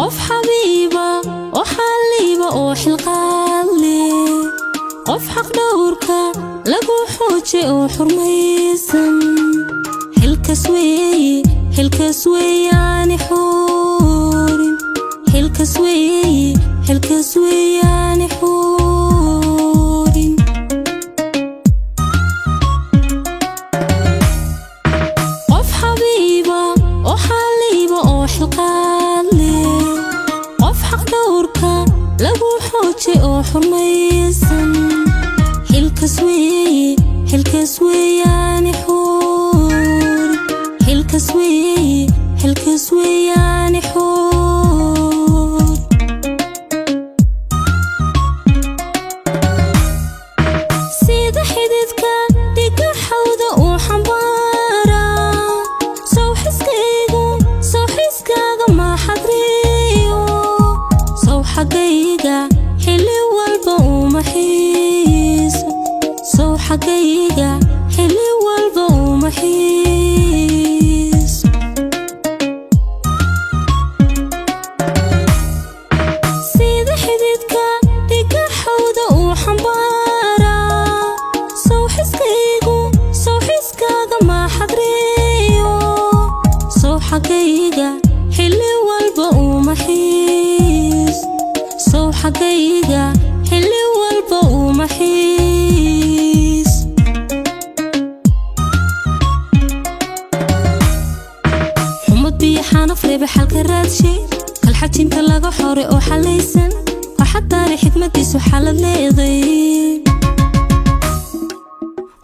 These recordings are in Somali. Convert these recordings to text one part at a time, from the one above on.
qof xabiiba oo xaliiba oo xilqaale qof xaq dhowrka lagu xooje oo xurmaysan xilkas weeyaan xurin xilkas weeyaan xurin qof xabiiba oo xaliiba oo xilqaale qof xaq dhowrka lagu xooje oo xurmaysan xilkas weeyaan xurin xilkas weeyaan xurin sida xididka dhiga xawda uu xambaara sow xiskaaga ma xadriyo sow xagayga xilli walba uma xiiso sow xagayga xilli walba uma xiiso sida xididka dhiga xawda uu xambaara sow xiskaaga ma xadriyo sow xagayga xilli walba uma xiiso sow xagayga xilli walba uma xiiso xumad biyo xanaf reeba xalka raadshay kalxajinta laga xore oo xalaysan waxaa taari xikmadiisu xalad leeday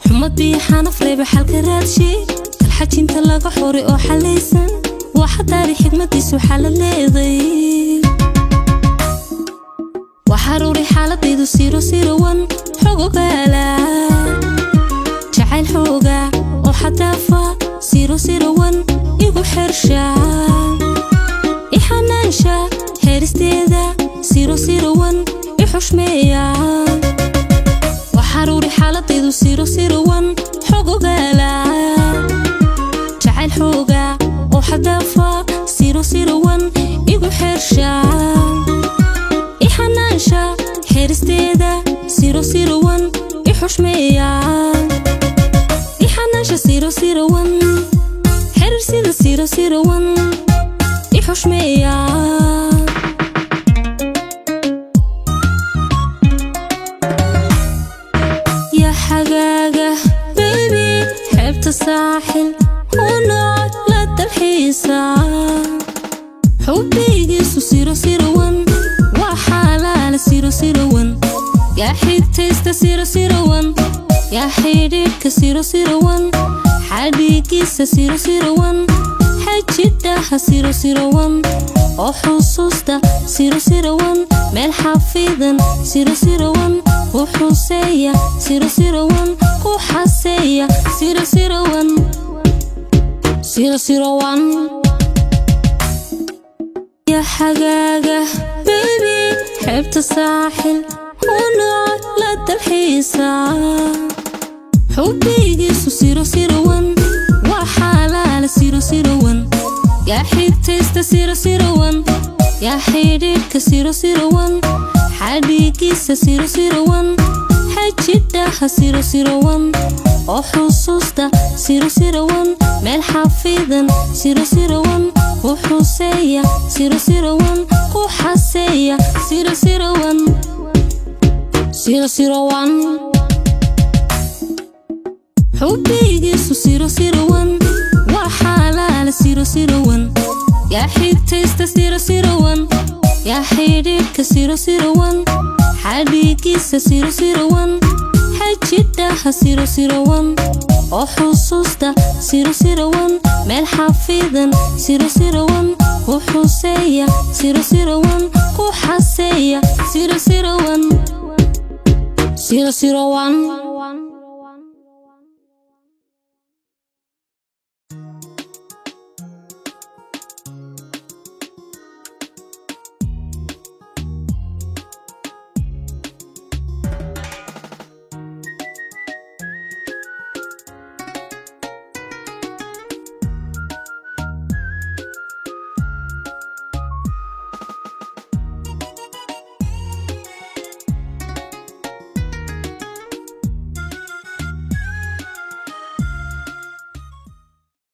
xumad biyo xanaf reeba xalka raadshay kalxajinta laga xore oo xalaysan waxaa taari xikmadiisu xalad leeday وحروري حالتيدو سيرو حوغالا جعيل حوغا وحدافا سيرو إيغو حرشا إحنانشا هيرستيدا سيرو إحوشميا وحروري حالتيدو سيرو حوغالا جعيل حوغا وحدافا سيرو إيغو حرشا إحنانشا هيرستيدا سيرو إحوشميا إحنانشا سيرو هيرستيدا سيرو إحوشميا يا حقاقة بيبي حبت الساحل ونقعد للتلحيسة حبيقيسو سيرو وحلال سيرو يا حيدتيستا سيرو يا حيدك سيرو حديقيسا سيرو حجدها سيرو وحصوصتا سيرو مال حفيظا سيرو وحسيا سيرو وحسيا سيرو يا حقاقة بيبي حبت الساحل ونقعد للتلحيسة حبيقيسو سيرو وحلال سيرو يا حيدتيستا سيرو يا حيدك سيرو حديقيسا سيرو حجدها سيرو وحصوصتا سيرو مال حفيظا سيرو وحسيا سيرو وحسيا سيرو حبيقيسو سيرو وحلال سيرو يا حيدتيستا سيرو يا حيدك سيرو حديقيسا سيرو حجدها سيرو وحصوصتا سيرو مال حفيظا سيرو وحسيا سيرو وحسيا سيرو